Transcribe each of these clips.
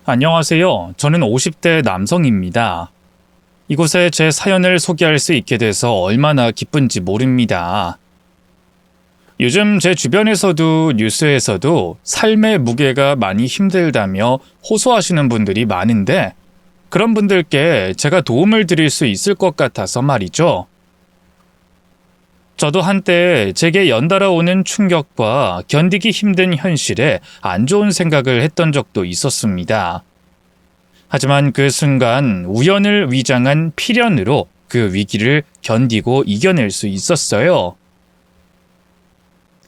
안녕하세요. 저는 50대 남성입니다. 이곳에 제 사연을 소개할 수 있게 돼서 얼마나 기쁜지 모릅니다. 요즘 제 주변에서도 뉴스에서도 삶의 무게가 많이 힘들다며 호소하시는 분들이 많은데 그런 분들께 제가 도움을 드릴 수 있을 것 같아서 말이죠. 저도 한때 제게 연달아 오는 충격과 견디기 힘든 현실에 안 좋은 생각을 했던 적도 있었습니다. 하지만 그 순간 우연을 위장한 필연으로 그 위기를 견디고 이겨낼 수 있었어요.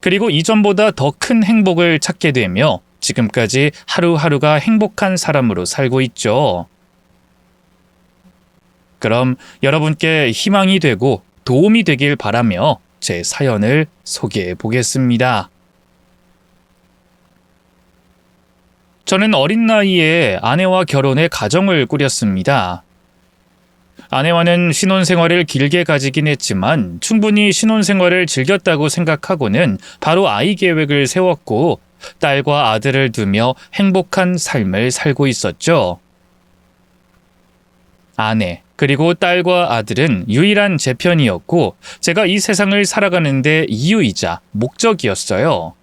그리고 이전보다 더 큰 행복을 찾게 되며 지금까지 하루하루가 행복한 사람으로 살고 있죠. 그럼 여러분께 희망이 되고 도움이 되길 바라며 제 사연을 소개해 보겠습니다. 저는 어린 나이에 아내와 결혼해 가정을 꾸렸습니다. 아내와는 신혼생활을 길게 가지긴 했지만 충분히 신혼생활을 즐겼다고 생각하고는 바로 아이 계획을 세웠고 딸과 아들을 두며 행복한 삶을 살고 있었죠. 아내, 그리고 딸과 아들은 유일한 제 편이었고 제가 이 세상을 살아가는 데 이유이자 목적이었어요.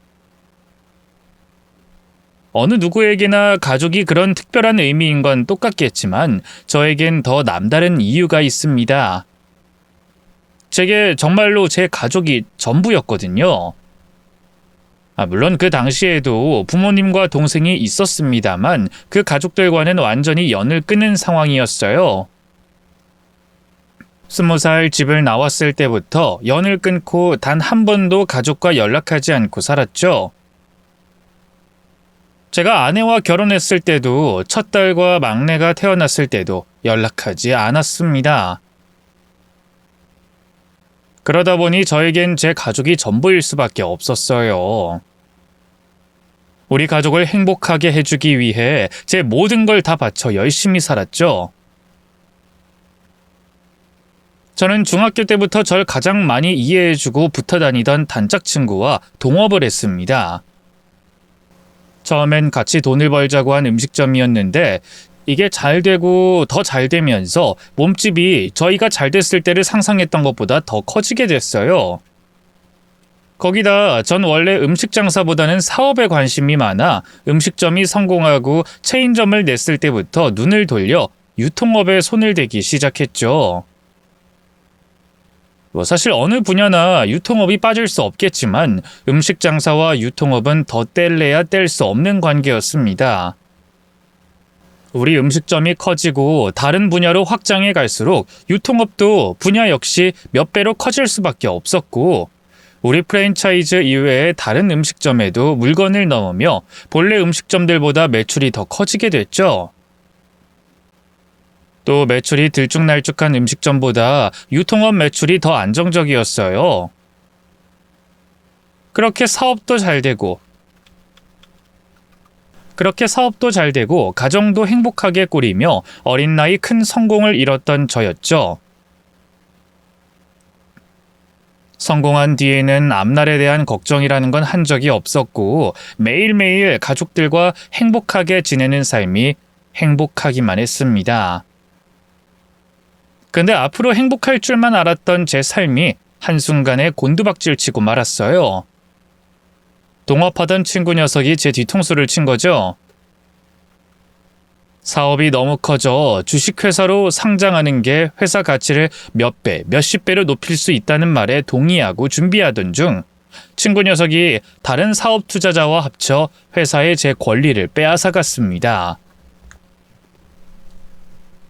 어느 누구에게나 가족이 그런 특별한 의미인 건 똑같겠지만 저에겐 더 남다른 이유가 있습니다. 제게 정말로 제 가족이 전부였거든요. 물론 그 당시에도 부모님과 동생이 있었습니다만 그 가족들과는 완전히 연을 끊은 상황이었어요. 20살 집을 나왔을 때부터 연을 끊고 단 한 번도 가족과 연락하지 않고 살았죠. 제가 아내와 결혼했을 때도 첫 딸과 막내가 태어났을 때도 연락하지 않았습니다. 그러다 보니 저에겐 제 가족이 전부일 수밖에 없었어요. 우리 가족을 행복하게 해주기 위해 제 모든 걸 다 바쳐 열심히 살았죠. 저는 중학교 때부터 절 가장 많이 이해해주고 붙어 다니던 단짝 친구와 동업을 했습니다. 처음엔 같이 돈을 벌자고 한 음식점이었는데 이게 잘 되고 더 잘 되면서 몸집이 저희가 잘 됐을 때를 상상했던 것보다 더 커지게 됐어요. 거기다 전 원래 음식 장사보다는 사업에 관심이 많아 음식점이 성공하고 체인점을 냈을 때부터 눈을 돌려 유통업에 손을 대기 시작했죠. 사실 어느 분야나 유통업이 빠질 수 없겠지만 음식 장사와 유통업은 더 뗄래야 뗄 수 없는 관계였습니다. 우리 음식점이 커지고 다른 분야로 확장해 갈수록 유통업도 분야 역시 몇 배로 커질 수밖에 없었고 우리 프랜차이즈 이외의 다른 음식점에도 물건을 넣으며 본래 음식점들보다 매출이 더 커지게 됐죠. 또 매출이 들쭉날쭉한 음식점보다 유통업 매출이 더 안정적이었어요. 그렇게 사업도 잘 되고 가정도 행복하게 꾸리며 어린 나이 큰 성공을 이뤘던 저였죠. 성공한 뒤에는 앞날에 대한 걱정이라는 건 한 적이 없었고 매일매일 가족들과 행복하게 지내는 삶이 행복하기만 했습니다. 근데 앞으로 행복할 줄만 알았던 제 삶이 한순간에 곤두박질 치고 말았어요. 동업하던 친구 녀석이 제 뒤통수를 친 거죠. 사업이 너무 커져 주식회사로 상장하는 게 회사 가치를 몇 배, 몇십 배로 높일 수 있다는 말에 동의하고 준비하던 중 친구 녀석이 다른 사업 투자자와 합쳐 회사의 제 권리를 빼앗아갔습니다.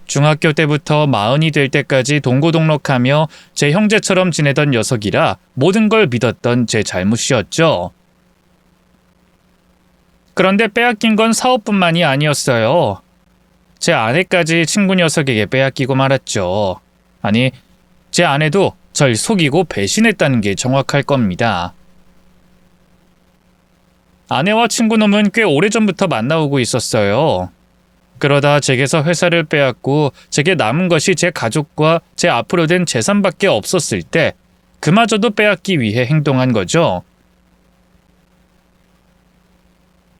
중학교 때부터 40이 될 때까지 동고동록하며 제 형제처럼 지내던 녀석이라 모든 걸 믿었던 제 잘못이었죠. 그런데 빼앗긴 건 사업뿐만이 아니었어요. 제 아내까지 친구 녀석에게 빼앗기고 말았죠. 아니, 제 아내도 절 속이고 배신했다는 게 정확할 겁니다. 아내와 친구놈은 꽤 오래전부터 만나오고 있었어요. 그러다 제게서 회사를 빼앗고 제게 남은 것이 제 가족과 제 앞으로 된 재산밖에 없었을 때 그마저도 빼앗기 위해 행동한 거죠.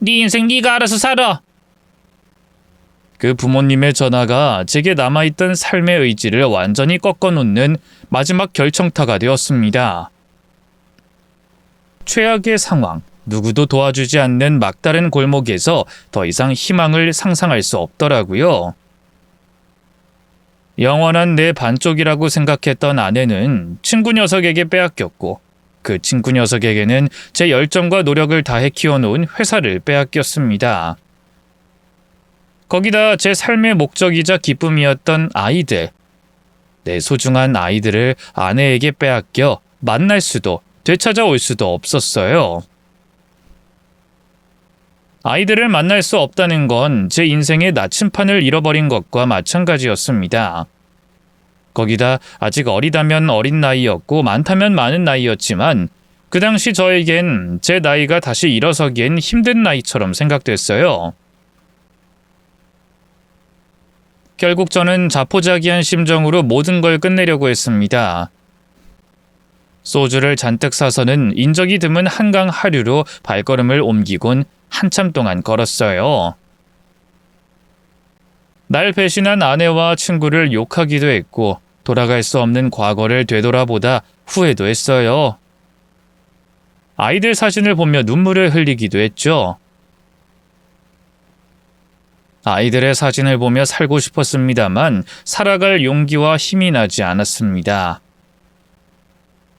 네 인생 네가 알아서 살아. 그 부모님의 전화가 제게 남아있던 삶의 의지를 완전히 꺾어놓는 마지막 결정타가 되었습니다. 최악의 상황, 누구도 도와주지 않는 막다른 골목에서 더 이상 희망을 상상할 수 없더라고요. 영원한 내 반쪽이라고 생각했던 아내는 친구 녀석에게 빼앗겼고, 그 친구 녀석에게는 제 열정과 노력을 다해 키워놓은 회사를 빼앗겼습니다. 거기다 제 삶의 목적이자 기쁨이었던 아이들, 내 소중한 아이들을 아내에게 빼앗겨 만날 수도 되찾아올 수도 없었어요. 아이들을 만날 수 없다는 건 제 인생의 나침판을 잃어버린 것과 마찬가지였습니다. 거기다 아직 어리다면 어린 나이였고 많다면 많은 나이였지만 그 당시 저에겐 제 나이가 다시 일어서기엔 힘든 나이처럼 생각됐어요. 결국 저는 자포자기한 심정으로 모든 걸 끝내려고 했습니다. 소주를 잔뜩 사서는 인적이 드문 한강 하류로 발걸음을 옮기곤 한참 동안 걸었어요. 날 배신한 아내와 친구를 욕하기도 했고 돌아갈 수 없는 과거를 되돌아보다 후회도 했어요. 아이들 사진을 보며 눈물을 흘리기도 했죠. 아이들의 사진을 보며 살고 싶었습니다만 살아갈 용기와 힘이 나지 않았습니다.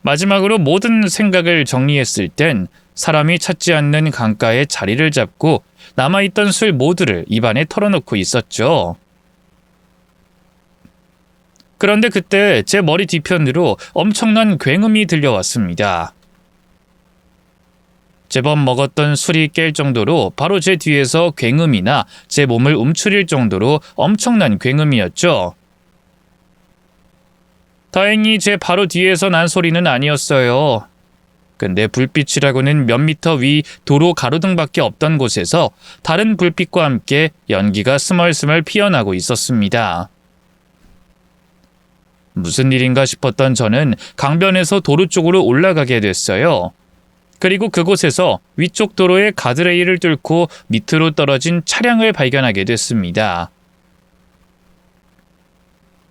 마지막으로 모든 생각을 정리했을 땐 사람이 찾지 않는 강가에 자리를 잡고 남아있던 술 모두를 입안에 털어놓고 있었죠. 그런데 그때 제 머리 뒤편으로 엄청난 굉음이 들려왔습니다. 제법 먹었던 술이 깰 정도로 바로 제 뒤에서 굉음이나 제 몸을 움츠릴 정도로 엄청난 굉음이었죠. 다행히 제 바로 뒤에서 난 소리는 아니었어요. 근데 불빛이라고는 몇 미터 위 도로 가로등밖에 없던 곳에서 다른 불빛과 함께 연기가 스멀스멀 피어나고 있었습니다. 무슨 일인가 싶었던 저는 강변에서 도로 쪽으로 올라가게 됐어요. 그리고 그곳에서 위쪽 도로의 가드레일을 뚫고 밑으로 떨어진 차량을 발견하게 됐습니다.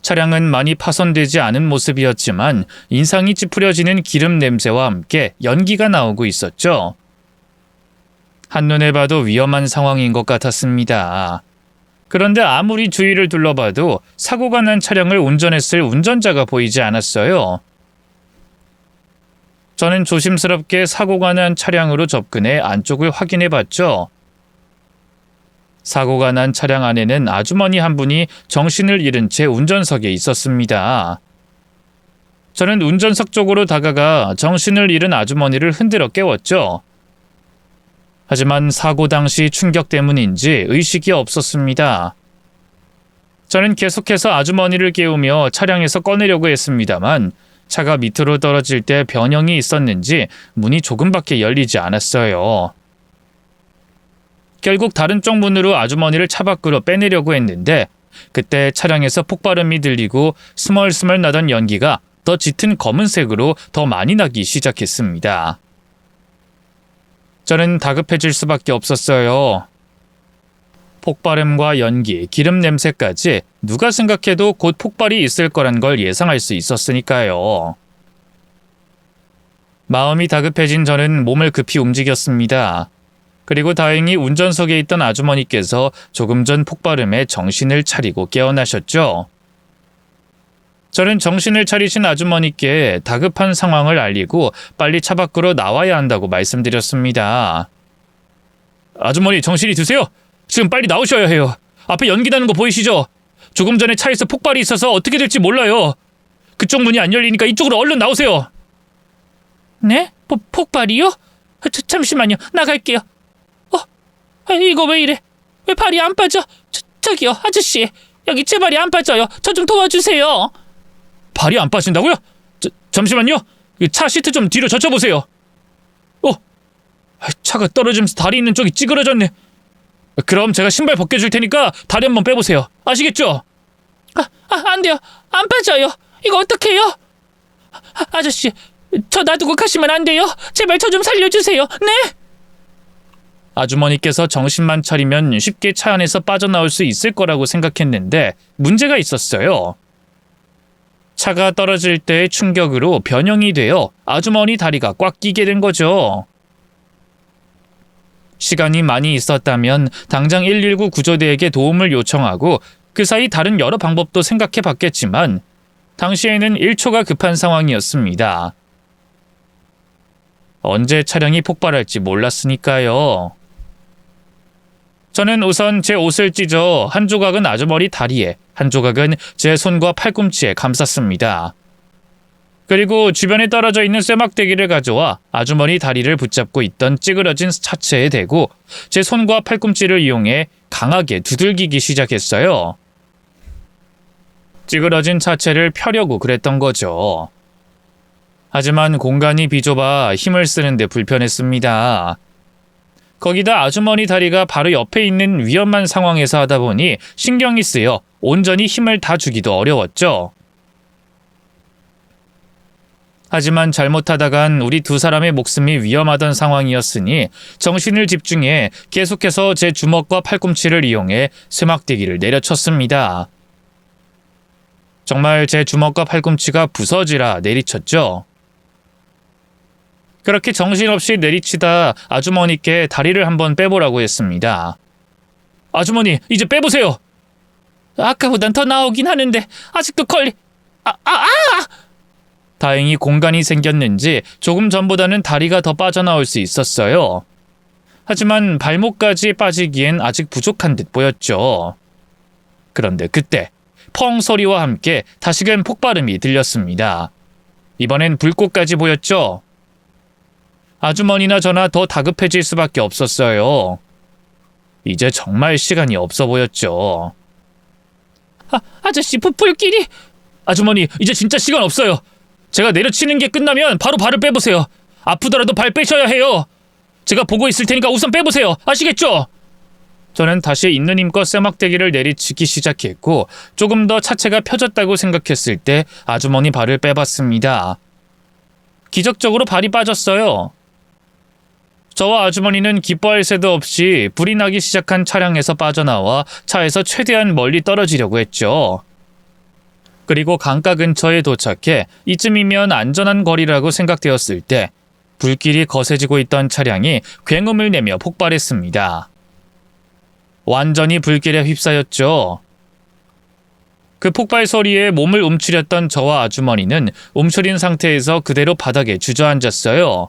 차량은 많이 파손되지 않은 모습이었지만 인상이 찌푸려지는 기름 냄새와 함께 연기가 나오고 있었죠. 한눈에 봐도 위험한 상황인 것 같았습니다. 그런데 아무리 주위를 둘러봐도 사고가 난 차량을 운전했을 운전자가 보이지 않았어요. 저는 조심스럽게 사고가 난 차량으로 접근해 안쪽을 확인해 봤죠. 사고가 난 차량 안에는 아주머니 한 분이 정신을 잃은 채 운전석에 있었습니다. 저는 운전석 쪽으로 다가가 정신을 잃은 아주머니를 흔들어 깨웠죠. 하지만 사고 당시 충격 때문인지 의식이 없었습니다. 저는 계속해서 아주머니를 깨우며 차량에서 꺼내려고 했습니다만 차가 밑으로 떨어질 때 변형이 있었는지 문이 조금밖에 열리지 않았어요. 결국 다른 쪽 문으로 아주머니를 차 밖으로 빼내려고 했는데 그때 차량에서 폭발음이 들리고 스멀스멀 나던 연기가 더 짙은 검은색으로 더 많이 나기 시작했습니다. 저는 다급해질 수밖에 없었어요. 폭발음과 연기, 기름 냄새까지 누가 생각해도 곧 폭발이 있을 거란 걸 예상할 수 있었으니까요. 마음이 다급해진 저는 몸을 급히 움직였습니다. 그리고 다행히 운전석에 있던 아주머니께서 조금 전 폭발음에 정신을 차리고 깨어나셨죠. 저는 정신을 차리신 아주머니께 다급한 상황을 알리고 빨리 차 밖으로 나와야 한다고 말씀드렸습니다. 아주머니 정신이 드세요? 지금 빨리 나오셔야 해요. 앞에 연기 나는 거 보이시죠? 조금 전에 차에서 폭발이 있어서 어떻게 될지 몰라요. 그쪽 문이 안 열리니까 이쪽으로 얼른 나오세요. 네? 폭발이요? 잠시만요. 나갈게요. 이거 왜 이래? 왜 발이 안 빠져? 저기요, 아저씨. 여기 제 발이 안 빠져요. 저 좀 도와주세요. 발이 안 빠진다고요? 잠시만요. 차 시트 좀 뒤로 젖혀보세요. 차가 떨어지면서 다리 있는 쪽이 찌그러졌네. 그럼 제가 신발 벗겨줄 테니까 다리 한번 빼보세요. 아시겠죠? 안 돼요. 안 빠져요. 이거 어떡해요? 아저씨, 저 놔두고 가시면 안 돼요. 제발 저 좀 살려주세요. 네? 아주머니께서 정신만 차리면 쉽게 차 안에서 빠져나올 수 있을 거라고 생각했는데 문제가 있었어요. 차가 떨어질 때의 충격으로 변형이 되어 아주머니 다리가 꽉 끼게 된 거죠. 시간이 많이 있었다면 당장 119 구조대에게 도움을 요청하고 그 사이 다른 여러 방법도 생각해 봤겠지만 당시에는 1초가 급한 상황이었습니다. 언제 차량이 폭발할지 몰랐으니까요. 저는 우선 제 옷을 찢어 한 조각은 아주머니 다리에, 한 조각은 제 손과 팔꿈치에 감쌌습니다. 그리고 주변에 떨어져 있는 쇠막대기를 가져와 아주머니 다리를 붙잡고 있던 찌그러진 차체에 대고 제 손과 팔꿈치를 이용해 강하게 두들기기 시작했어요. 찌그러진 차체를 펴려고 그랬던 거죠. 하지만 공간이 비좁아 힘을 쓰는데 불편했습니다. 거기다 아주머니 다리가 바로 옆에 있는 위험한 상황에서 하다 보니 신경이 쓰여 온전히 힘을 다 주기도 어려웠죠. 하지만 잘못하다간 우리 두 사람의 목숨이 위험하던 상황이었으니 정신을 집중해 계속해서 제 주먹과 팔꿈치를 이용해 쇠막대기를 내려쳤습니다. 정말 제 주먹과 팔꿈치가 부서지라 내리쳤죠. 그렇게 정신없이 내리치다 아주머니께 다리를 한번 빼보라고 했습니다. 아주머니, 이제 빼보세요. 아까보단 더 나오긴 하는데 아직도 다행히 공간이 생겼는지 조금 전보다는 다리가 더 빠져나올 수 있었어요. 하지만 발목까지 빠지기엔 아직 부족한 듯 보였죠. 그런데 그때 펑 소리와 함께 다시금 폭발음이 들렸습니다. 이번엔 불꽃까지 보였죠. 아주머니나 저나 더 다급해질 수밖에 없었어요. 이제 정말 시간이 없어 보였죠. 아저씨, 불길이! 아주머니, 이제 진짜 시간 없어요. 제가 내려치는 게 끝나면 바로 발을 빼보세요. 아프더라도 발 빼셔야 해요. 제가 보고 있을 테니까 우선 빼보세요. 아시겠죠? 저는 다시 있는 힘껏 쇠막대기를 내리치기 시작했고 조금 더 차체가 펴졌다고 생각했을 때 아주머니 발을 빼봤습니다. 기적적으로 발이 빠졌어요. 저와 아주머니는 기뻐할 새도 없이 불이 나기 시작한 차량에서 빠져나와 차에서 최대한 멀리 떨어지려고 했죠. 그리고 강가 근처에 도착해 이쯤이면 안전한 거리라고 생각되었을 때 불길이 거세지고 있던 차량이 굉음을 내며 폭발했습니다. 완전히 불길에 휩싸였죠. 그 폭발 소리에 몸을 움츠렸던 저와 아주머니는 움츠린 상태에서 그대로 바닥에 주저앉았어요.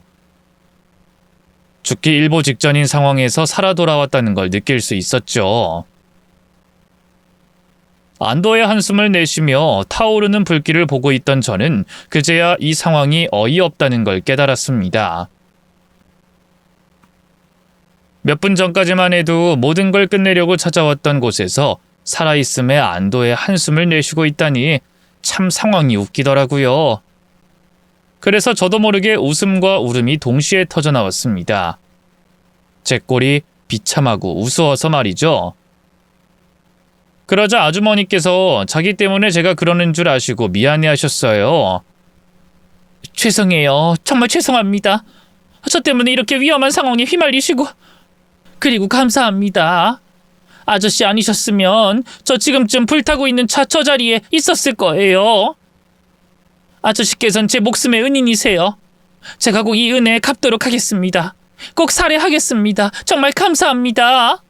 죽기 일보 직전인 상황에서 살아 돌아왔다는 걸 느낄 수 있었죠. 안도의 한숨을 내쉬며 타오르는 불길을 보고 있던 저는 그제야 이 상황이 어이없다는 걸 깨달았습니다. 몇 분 전까지만 해도 모든 걸 끝내려고 찾아왔던 곳에서 살아있음의 안도의 한숨을 내쉬고 있다니 참 상황이 웃기더라고요. 그래서 저도 모르게 웃음과 울음이 동시에 터져나왔습니다. 제 꼴이 비참하고 우스워서 말이죠. 그러자 아주머니께서 자기 때문에 제가 그러는 줄 아시고 미안해하셨어요. 죄송해요. 정말 죄송합니다. 저 때문에 이렇게 위험한 상황에 휘말리시고. 그리고 감사합니다. 아저씨 아니셨으면 저 지금쯤 불타고 있는 차 저 자리에 있었을 거예요. 아저씨께서는 제 목숨의 은인이세요. 제가 꼭 이 은혜에 갚도록 하겠습니다. 꼭 살해하겠습니다. 정말 감사합니다.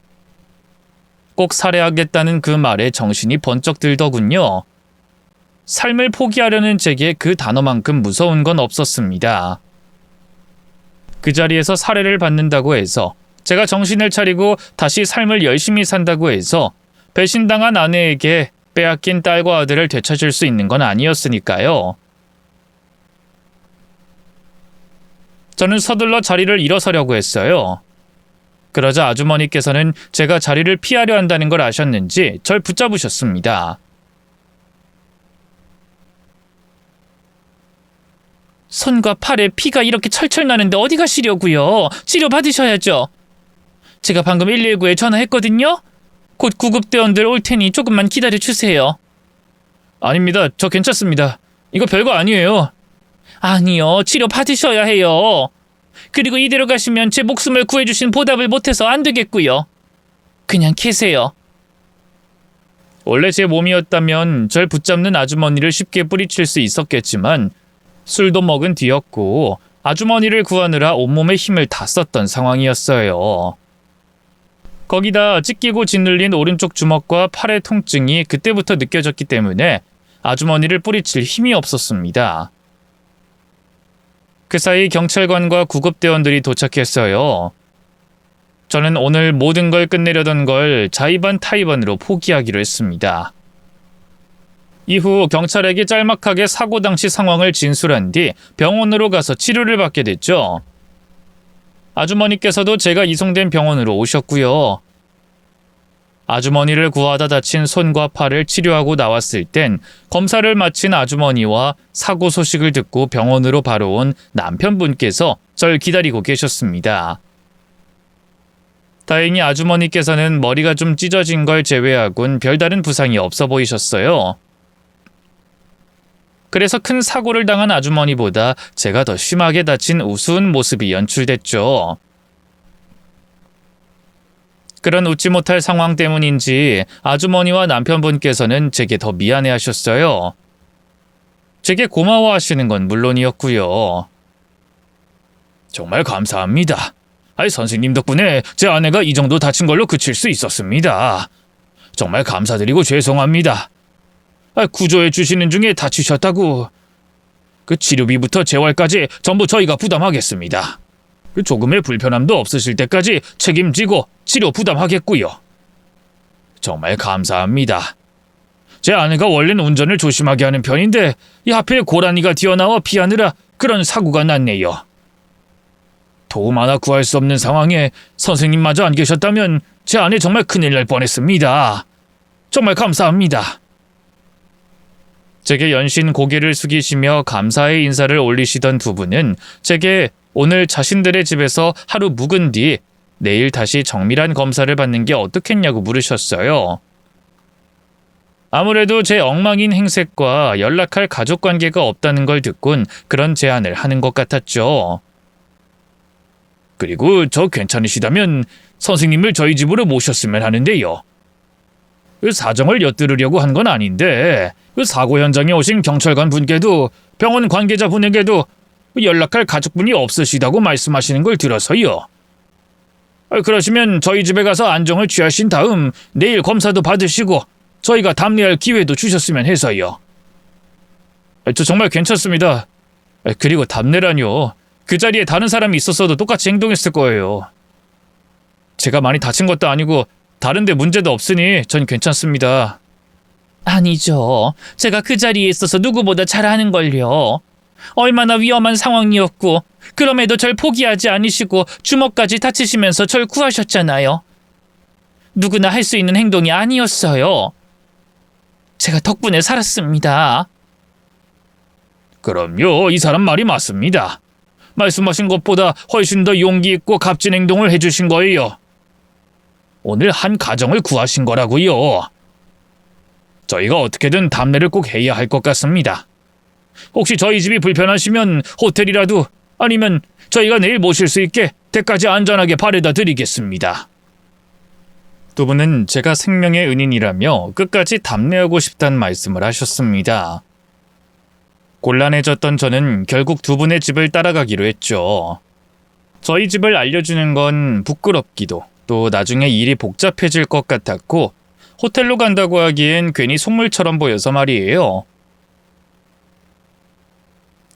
꼭 살해하겠다는 그 말에 정신이 번쩍 들더군요. 삶을 포기하려는 제게 그 단어만큼 무서운 건 없었습니다. 그 자리에서 살해를 받는다고 해서 제가 정신을 차리고 다시 삶을 열심히 산다고 해서 배신당한 아내에게 빼앗긴 딸과 아들을 되찾을 수 있는 건 아니었으니까요. 저는 서둘러 자리를 일어서려고 했어요. 그러자 아주머니께서는 제가 자리를 피하려 한다는 걸 아셨는지 절 붙잡으셨습니다. 손과 팔에 피가 이렇게 철철 나는데 어디 가시려고요? 치료받으셔야죠. 제가 방금 119에 전화했거든요. 곧 구급대원들 올 테니 조금만 기다려주세요. 아닙니다. 저 괜찮습니다. 이거 별거 아니에요. 아니요. 치료받으셔야 해요. 그리고 이대로 가시면 제 목숨을 구해주신 보답을 못해서 안 되겠고요. 그냥 계세요. 원래 제 몸이었다면 절 붙잡는 아주머니를 쉽게 뿌리칠 수 있었겠지만 술도 먹은 뒤였고 아주머니를 구하느라 온몸의 힘을 다 썼던 상황이었어요. 거기다 찢기고 짓눌린 오른쪽 주먹과 팔의 통증이 그때부터 느껴졌기 때문에 아주머니를 뿌리칠 힘이 없었습니다. 그 사이 경찰관과 구급대원들이 도착했어요. 저는 오늘 모든 걸 끝내려던 걸 자의반 타의반으로 포기하기로 했습니다. 이후 경찰에게 짤막하게 사고 당시 상황을 진술한 뒤 병원으로 가서 치료를 받게 됐죠. 아주머니께서도 제가 이송된 병원으로 오셨고요. 아주머니를 구하다 다친 손과 팔을 치료하고 나왔을 땐 검사를 마친 아주머니와 사고 소식을 듣고 병원으로 바로 온 남편분께서 절 기다리고 계셨습니다. 다행히 아주머니께서는 머리가 좀 찢어진 걸 제외하곤 별다른 부상이 없어 보이셨어요. 그래서 큰 사고를 당한 아주머니보다 제가 더 심하게 다친 우스운 모습이 연출됐죠. 그런 웃지 못할 상황 때문인지 아주머니와 남편분께서는 제게 더 미안해하셨어요. 제게 고마워하시는 건 물론이었고요. 정말 감사합니다. 선생님 덕분에 제 아내가 이 정도 다친 걸로 그칠 수 있었습니다. 정말 감사드리고 죄송합니다. 구조해 주시는 중에 다치셨다고. 그 치료비부터 재활까지 전부 저희가 부담하겠습니다. 조금의 불편함도 없으실 때까지 책임지고 치료 부담하겠고요. 정말 감사합니다. 제 아내가 원래는 운전을 조심하게 하는 편인데 하필 고라니가 튀어나와 피하느라 그런 사고가 났네요. 도움 하나 구할 수 없는 상황에 선생님마저 안 계셨다면 제 아내 정말 큰일 날 뻔했습니다. 정말 감사합니다. 제게 연신 고개를 숙이시며 감사의 인사를 올리시던 두 분은 제게 오늘 자신들의 집에서 하루 묵은 뒤 내일 다시 정밀한 검사를 받는 게 어떻겠냐고 물으셨어요. 아무래도 제 엉망인 행색과 연락할 가족관계가 없다는 걸 듣곤 그런 제안을 하는 것 같았죠. 그리고 저 괜찮으시다면 선생님을 저희 집으로 모셨으면 하는데요. 사정을 엿들으려고 한 건 아닌데 사고 현장에 오신 경찰관 분께도 병원 관계자 분에게도 연락할 가족분이 없으시다고 말씀하시는 걸 들어서요. 그러시면 저희 집에 가서 안정을 취하신 다음 내일 검사도 받으시고 저희가 답례할 기회도 주셨으면 해서요. 저 정말 괜찮습니다. 그리고 답례라뇨. 그 자리에 다른 사람이 있었어도 똑같이 행동했을 거예요. 제가 많이 다친 것도 아니고 다른 데 문제도 없으니 전 괜찮습니다. 아니죠. 제가 그 자리에 있어서 누구보다 잘 아는걸요. 얼마나 위험한 상황이었고 그럼에도 절 포기하지 않으시고 주먹까지 다치시면서 절 구하셨잖아요. 누구나 할 수 있는 행동이 아니었어요. 제가 덕분에 살았습니다. 그럼요. 이 사람 말이 맞습니다. 말씀하신 것보다 훨씬 더 용기 있고 값진 행동을 해주신 거예요. 오늘 한 가정을 구하신 거라고요. 저희가 어떻게든 답례를 꼭 해야 할 것 같습니다. 혹시 저희 집이 불편하시면 호텔이라도 아니면 저희가 내일 모실 수 있게 댁까지 안전하게 바래다 드리겠습니다. 두 분은 제가 생명의 은인이라며 끝까지 답례하고 싶다는 말씀을 하셨습니다. 곤란해졌던 저는 결국 두 분의 집을 따라가기로 했죠. 저희 집을 알려주는 건 부끄럽기도 또 나중에 일이 복잡해질 것 같았고 호텔로 간다고 하기엔 괜히 속물처럼 보여서 말이에요.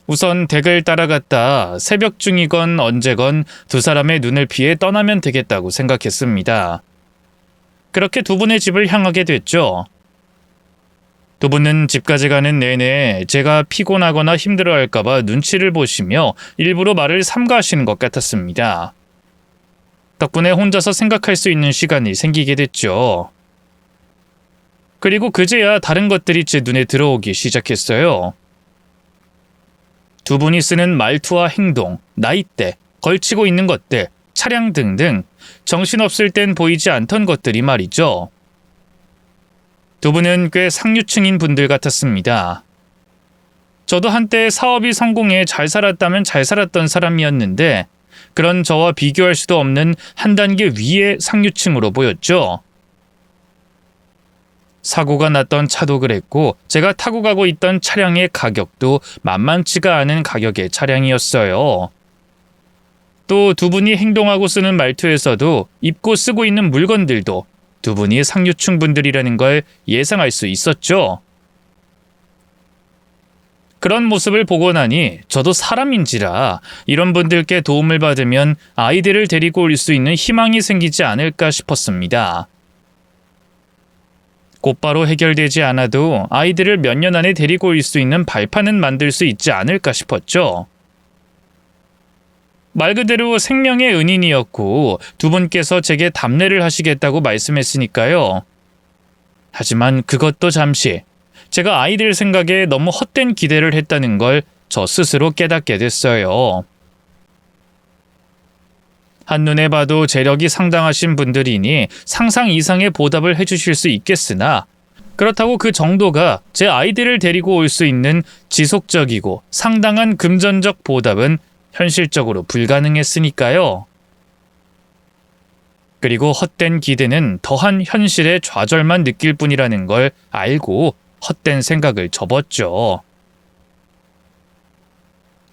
우선 댁을 따라갔다 새벽 중이건 언제건 두 사람의 눈을 피해 떠나면 되겠다고 생각했습니다. 그렇게 두 분의 집을 향하게 됐죠. 두 분은 집까지 가는 내내 제가 피곤하거나 힘들어할까봐 눈치를 보시며 일부러 말을 삼가하시는 것 같았습니다. 덕분에 혼자서 생각할 수 있는 시간이 생기게 됐죠. 그리고 그제야 다른 것들이 제 눈에 들어오기 시작했어요. 두 분이 쓰는 말투와 행동, 나이대, 걸치고 있는 것들, 차량 등등 정신없을 땐 보이지 않던 것들이 말이죠. 두 분은 꽤 상류층인 분들 같았습니다. 저도 한때 사업이 성공해 잘 살았다면 잘 살았던 사람이었는데 그런 저와 비교할 수도 없는 한 단계 위의 상류층으로 보였죠. 사고가 났던 차도 그랬고 제가 타고 가고 있던 차량의 가격도 만만치가 않은 가격의 차량이었어요. 또 두 분이 행동하고 쓰는 말투에서도 입고 쓰고 있는 물건들도 두 분이 상류층 분들이라는 걸 예상할 수 있었죠. 그런 모습을 보고 나니 저도 사람인지라 이런 분들께 도움을 받으면 아이들을 데리고 올 수 있는 희망이 생기지 않을까 싶었습니다. 곧바로 해결되지 않아도 아이들을 몇 년 안에 데리고 올 수 있는 발판은 만들 수 있지 않을까 싶었죠. 말 그대로 생명의 은인이었고 두 분께서 제게 답례를 하시겠다고 말씀했으니까요. 하지만 그것도 잠시 제가 아이들 생각에 너무 헛된 기대를 했다는 걸 저 스스로 깨닫게 됐어요. 한눈에 봐도 재력이 상당하신 분들이니 상상 이상의 보답을 해주실 수 있겠으나 그렇다고 그 정도가 제 아이들을 데리고 올 수 있는 지속적이고 상당한 금전적 보답은 현실적으로 불가능했으니까요. 그리고 헛된 기대는 더한 현실의 좌절만 느낄 뿐이라는 걸 알고 헛된 생각을 접었죠.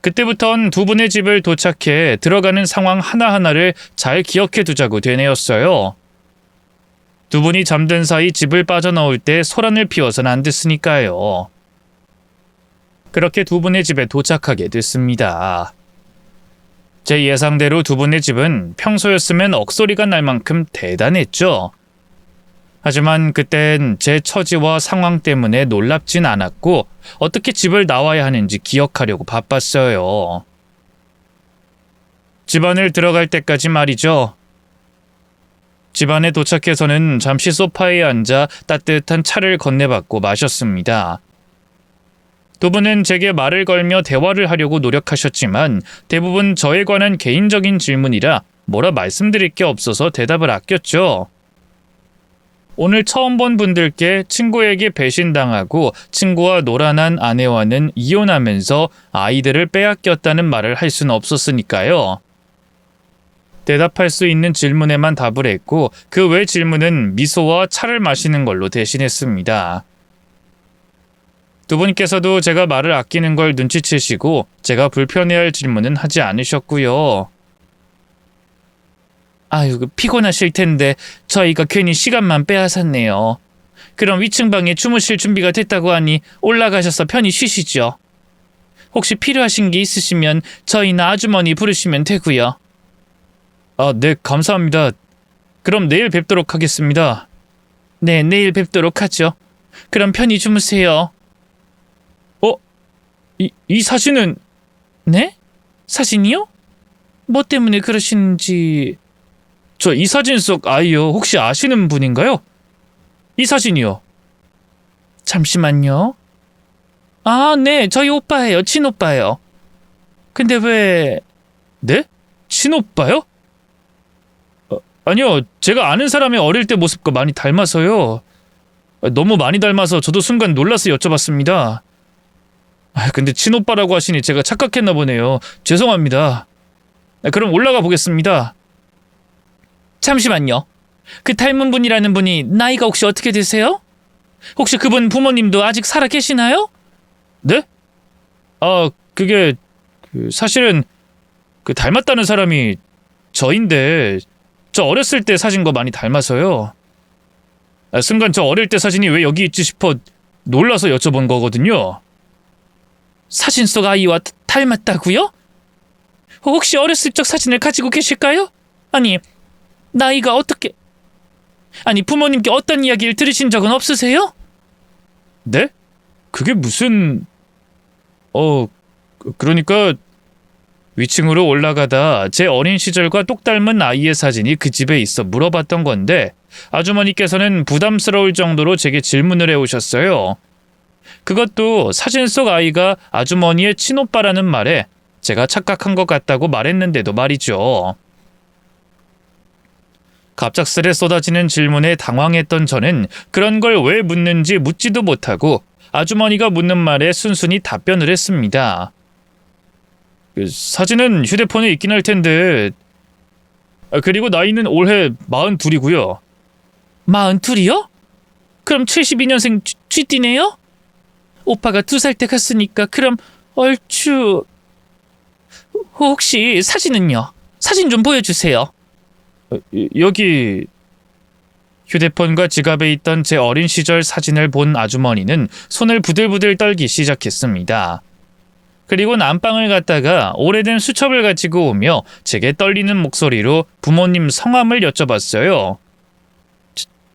그때부턴 두 분의 집을 도착해 들어가는 상황 하나하나를 잘 기억해 두자고 되뇌었어요. 두 분이 잠든 사이 집을 빠져나올 때 소란을 피워선 안 됐으니까요. 그렇게 두 분의 집에 도착하게 됐습니다. 제 예상대로 두 분의 집은 평소였으면 억소리가 날 만큼 대단했죠. 하지만 그땐 제 처지와 상황 때문에 놀랍진 않았고 어떻게 집을 나와야 하는지 기억하려고 바빴어요. 집안을 들어갈 때까지 말이죠. 집안에 도착해서는 잠시 소파에 앉아 따뜻한 차를 건네받고 마셨습니다. 두 분은 제게 말을 걸며 대화를 하려고 노력하셨지만 대부분 저에 관한 개인적인 질문이라 뭐라 말씀드릴 게 없어서 대답을 아꼈죠. 오늘 처음 본 분들께 친구에게 배신당하고 친구와 놀아난 아내와는 이혼하면서 아이들을 빼앗겼다는 말을 할 수는 없었으니까요. 대답할 수 있는 질문에만 답을 했고 그 외 질문은 미소와 차를 마시는 걸로 대신했습니다. 두 분께서도 제가 말을 아끼는 걸 눈치채시고 제가 불편해할 질문은 하지 않으셨고요. 아유, 피곤하실 텐데 저희가 괜히 시간만 빼앗았네요. 그럼 위층 방에 주무실 준비가 됐다고 하니 올라가셔서 편히 쉬시죠. 혹시 필요하신 게 있으시면 저희나 아주머니 부르시면 되고요. 아, 네, 감사합니다. 그럼 내일 뵙도록 하겠습니다. 네, 내일 뵙도록 하죠. 그럼 편히 주무세요. 이 사진은... 네? 사진이요? 뭐 때문에 그러시는지... 저 이 사진 속 아이요. 혹시 아시는 분인가요? 이 사진이요. 잠시만요. 아, 네. 저희 오빠예요. 친오빠예요. 근데 왜... 네? 친오빠요? 아니요. 제가 아는 사람의 어릴 때 모습과 많이 닮아서요. 너무 많이 닮아서 저도 순간 놀라서 여쭤봤습니다. 근데 친오빠라고 하시니 제가 착각했나 보네요. 죄송합니다. 그럼 올라가 보겠습니다. 잠시만요. 그 닮은 분이라는 분이 나이가 혹시 어떻게 되세요? 혹시 그분 부모님도 아직 살아 계시나요? 네? 그게 사실은 닮았다는 사람이 저인데 저 어렸을 때 사진과 많이 닮아서요. 순간 저 어릴 때 사진이 왜 여기 있지 싶어 놀라서 여쭤본 거거든요. 사진 속 아이와 닮았다고요? 혹시 어렸을 적 사진을 가지고 계실까요? 아니, 나이가 어떻게... 아니, 부모님께 어떤 이야기를 들으신 적은 없으세요? 네? 그게 무슨... 그러니까 위층으로 올라가다 제 어린 시절과 똑 닮은 아이의 사진이 그 집에 있어 물어봤던 건데 아주머니께서는 부담스러울 정도로 제게 질문을 해오셨어요. 그것도 사진 속 아이가 아주머니의 친오빠라는 말에 제가 착각한 것 같다고 말했는데도 말이죠. 갑작스레 쏟아지는 질문에 당황했던 저는 그런 걸 왜 묻는지 묻지도 못하고 아주머니가 묻는 말에 순순히 답변을 했습니다. 사진은 휴대폰에 있긴 할 텐데. 그리고 나이는 올해 42이고요. 42이요? 그럼 72년생 쥐띠네요? 오빠가 2살 때 갔으니까 그럼 얼추... 혹시 사진은요? 사진 좀 보여주세요. 여기... 휴대폰과 지갑에 있던 제 어린 시절 사진을 본 아주머니는 손을 부들부들 떨기 시작했습니다. 그리고 안방을 갔다가 오래된 수첩을 가지고 오며 제게 떨리는 목소리로 부모님 성함을 여쭤봤어요.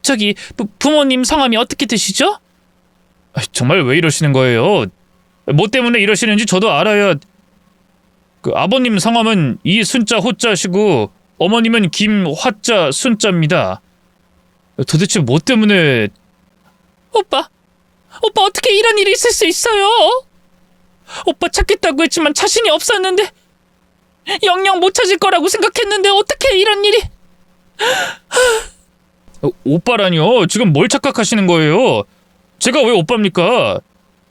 저기 부모님 성함이 어떻게 되시죠? 정말 왜 이러시는 거예요? 뭐 때문에 이러시는지 저도 알아야... 아버님 성함은 이순자 호자시고 어머님은 김화자 순자입니다. 도대체 뭐 때문에... 오빠 어떻게 이런 일이 있을 수 있어요? 오빠 찾겠다고 했지만 자신이 없었는데 영영 못 찾을 거라고 생각했는데 어떻게 이런 일이... 오빠라뇨? 지금 뭘 착각하시는 거예요? 제가 왜 오빠입니까?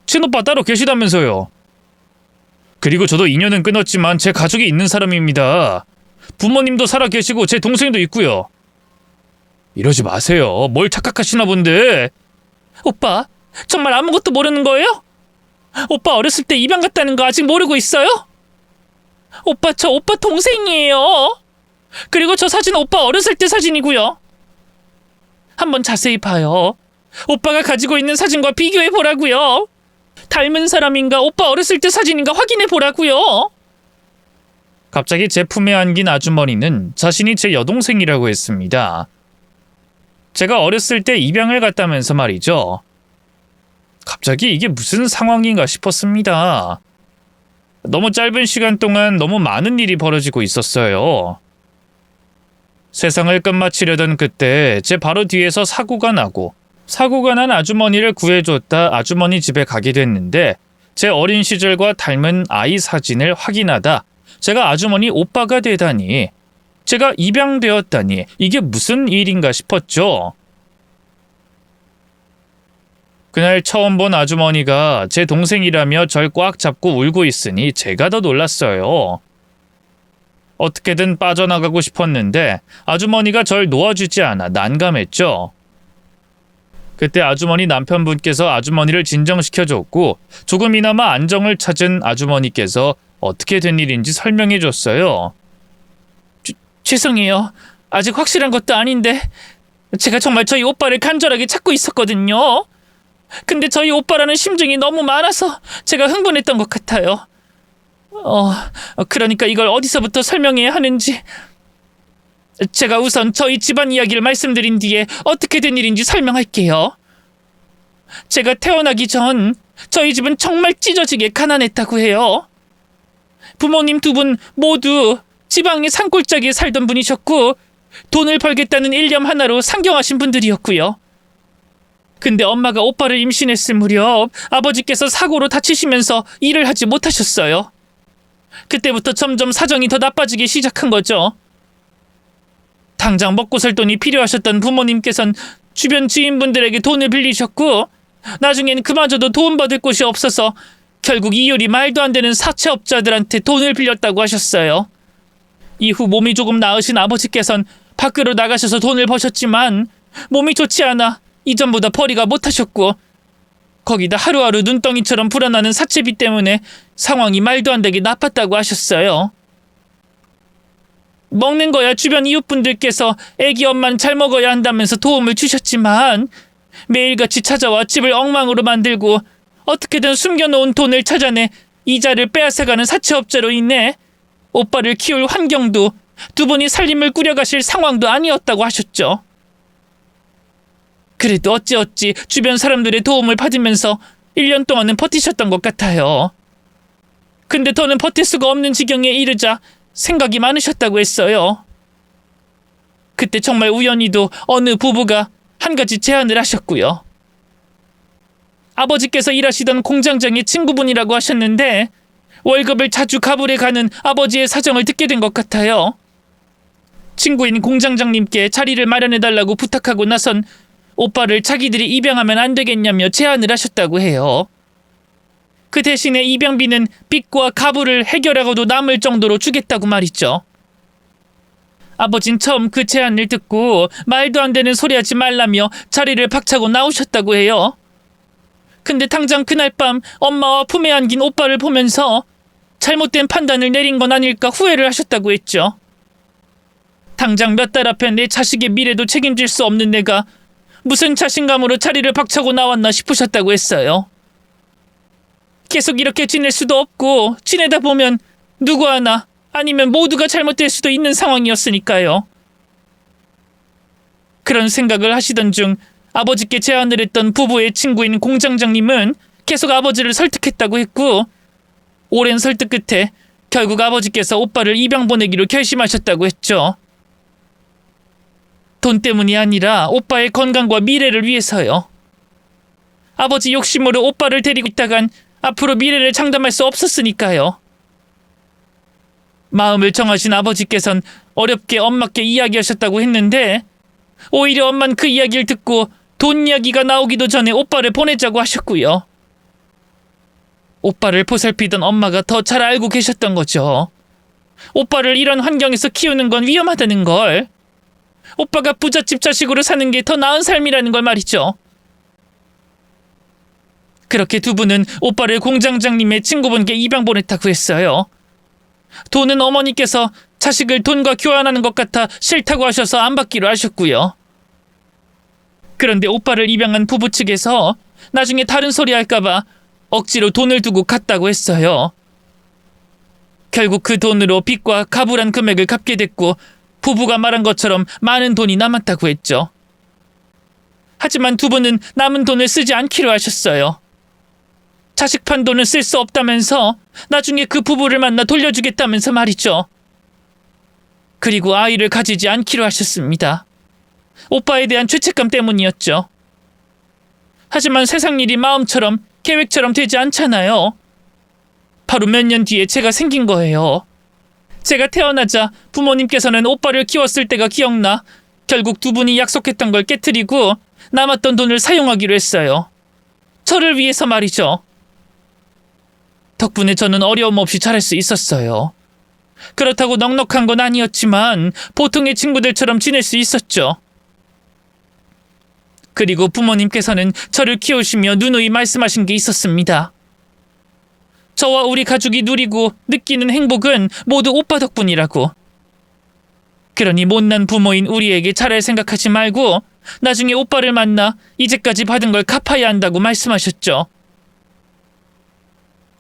친오빠 따로 계시다면서요. 그리고 저도 인연은 끊었지만 제 가족이 있는 사람입니다. 부모님도 살아 계시고 제 동생도 있고요. 이러지 마세요. 뭘 착각하시나 본데. 오빠 정말 아무것도 모르는 거예요? 오빠 어렸을 때 입양 갔다는 거 아직 모르고 있어요? 오빠 저 오빠 동생이에요. 그리고 저 사진 오빠 어렸을 때 사진이고요. 한번 자세히 봐요. 오빠가 가지고 있는 사진과 비교해 보라고요. 닮은 사람인가 오빠 어렸을 때 사진인가 확인해 보라고요. 갑자기 제 품에 안긴 아주머니는 자신이 제 여동생이라고 했습니다. 제가 어렸을 때 입양을 갔다면서 말이죠. 갑자기 이게 무슨 상황인가 싶었습니다. 너무 짧은 시간 동안 너무 많은 일이 벌어지고 있었어요. 세상을 끝마치려던 그때 제 바로 뒤에서 사고가 나고 사고가 난 아주머니를 구해줬다 아주머니 집에 가게 됐는데 제 어린 시절과 닮은 아이 사진을 확인하다 제가 아주머니 오빠가 되다니, 제가 입양되었다니 이게 무슨 일인가 싶었죠. 그날 처음 본 아주머니가 제 동생이라며 절 꽉 잡고 울고 있으니 제가 더 놀랐어요. 어떻게든 빠져나가고 싶었는데 아주머니가 절 놓아주지 않아 난감했죠. 그때 아주머니 남편분께서 아주머니를 진정시켜줬고 조금이나마 안정을 찾은 아주머니께서 어떻게 된 일인지 설명해줬어요. 죄송해요. 아직 확실한 것도 아닌데 제가 정말 저희 오빠를 간절하게 찾고 있었거든요. 근데 저희 오빠라는 심증이 너무 많아서 제가 흥분했던 것 같아요. 그러니까 이걸 어디서부터 설명해야 하는지... 제가 우선 저희 집안 이야기를 말씀드린 뒤에 어떻게 된 일인지 설명할게요. 제가 태어나기 전 저희 집은 정말 찢어지게 가난했다고 해요. 부모님 2분 모두 지방의 산골짜기에 살던 분이셨고 돈을 벌겠다는 일념 하나로 상경하신 분들이었고요. 근데 엄마가 오빠를 임신했을 무렵 아버지께서 사고로 다치시면서 일을 하지 못하셨어요. 그때부터 점점 사정이 더 나빠지기 시작한 거죠. 당장 먹고 살 돈이 필요하셨던 부모님께선 주변 지인분들에게 돈을 빌리셨고 나중엔 그마저도 도움받을 곳이 없어서 결국 이율이 말도 안 되는 사채업자들한테 돈을 빌렸다고 하셨어요. 이후 몸이 조금 나으신 아버지께선 밖으로 나가셔서 돈을 버셨지만 몸이 좋지 않아 이전보다 벌이가 못하셨고 거기다 하루하루 눈덩이처럼 불어나는 사채비 때문에 상황이 말도 안 되게 나빴다고 하셨어요. 먹는 거야 주변 이웃분들께서 애기 엄마는 잘 먹어야 한다면서 도움을 주셨지만 매일같이 찾아와 집을 엉망으로 만들고 어떻게든 숨겨놓은 돈을 찾아내 이자를 빼앗아가는 사채업자로 인해 오빠를 키울 환경도 2분이 살림을 꾸려가실 상황도 아니었다고 하셨죠. 그래도 어찌어찌 주변 사람들의 도움을 받으면서 1년 동안은 버티셨던 것 같아요. 근데 더는 버틸 수가 없는 지경에 이르자 생각이 많으셨다고 했어요. 그때 정말 우연히도 어느 부부가 한 가지 제안을 하셨고요. 아버지께서 일하시던 공장장의 친구분이라고 하셨는데 월급을 자주 가불해 가는 아버지의 사정을 듣게 된 것 같아요. 친구인 공장장님께 자리를 마련해달라고 부탁하고 나선 오빠를 자기들이 입양하면 안 되겠냐며 제안을 하셨다고 해요. 그 대신에 입양비는 빚과 가부를 해결하고도 남을 정도로 주겠다고 말이죠. 아버진 처음 그 제안을 듣고 말도 안 되는 소리 하지 말라며 자리를 박차고 나오셨다고 해요. 근데 당장 그날 밤 엄마와 품에 안긴 오빠를 보면서 잘못된 판단을 내린 건 아닐까 후회를 하셨다고 했죠. 당장 몇 달 앞에 내 자식의 미래도 책임질 수 없는 내가 무슨 자신감으로 자리를 박차고 나왔나 싶으셨다고 했어요. 계속 이렇게 지낼 수도 없고 지내다 보면 누구 하나 아니면 모두가 잘못될 수도 있는 상황이었으니까요. 그런 생각을 하시던 중 아버지께 제안을 했던 부부의 친구인 공장장님은 계속 아버지를 설득했다고 했고 오랜 설득 끝에 결국 아버지께서 오빠를 입양 보내기로 결심하셨다고 했죠. 돈 때문이 아니라 오빠의 건강과 미래를 위해서요. 아버지 욕심으로 오빠를 데리고 있다간 앞으로 미래를 장담할 수 없었으니까요. 마음을 정하신 아버지께선 어렵게 엄마께 이야기하셨다고 했는데 오히려 엄만 그 이야기를 듣고 돈 이야기가 나오기도 전에 오빠를 보내자고 하셨고요. 오빠를 보살피던 엄마가 더 잘 알고 계셨던 거죠. 오빠를 이런 환경에서 키우는 건 위험하다는 걸. 오빠가 부잣집 자식으로 사는 게 더 나은 삶이라는 걸 말이죠. 그렇게 두 분은 오빠를 공장장님의 친구분께 입양 보냈다고 했어요. 돈은 어머니께서 자식을 돈과 교환하는 것 같아 싫다고 하셔서 안 받기로 하셨고요. 그런데 오빠를 입양한 부부 측에서 나중에 다른 소리 할까봐 억지로 돈을 두고 갔다고 했어요. 결국 그 돈으로 빚과 가불한 금액을 갚게 됐고 부부가 말한 것처럼 많은 돈이 남았다고 했죠. 하지만 두 분은 남은 돈을 쓰지 않기로 하셨어요. 자식 판 돈을 쓸 수 없다면서 나중에 그 부부를 만나 돌려주겠다면서 말이죠. 그리고 아이를 가지지 않기로 하셨습니다. 오빠에 대한 죄책감 때문이었죠. 하지만 세상 일이 마음처럼 계획처럼 되지 않잖아요. 바로 몇 년 뒤에 제가 생긴 거예요. 제가 태어나자 부모님께서는 오빠를 키웠을 때가 기억나 결국 두 분이 약속했던 걸 깨트리고 남았던 돈을 사용하기로 했어요. 저를 위해서 말이죠. 덕분에 저는 어려움 없이 자랄 수 있었어요. 그렇다고 넉넉한 건 아니었지만 보통의 친구들처럼 지낼 수 있었죠. 그리고 부모님께서는 저를 키우시며 누누이 말씀하신 게 있었습니다. 저와 우리 가족이 누리고 느끼는 행복은 모두 오빠 덕분이라고. 그러니 못난 부모인 우리에게 잘할 생각하지 말고 나중에 오빠를 만나 이제까지 받은 걸 갚아야 한다고 말씀하셨죠.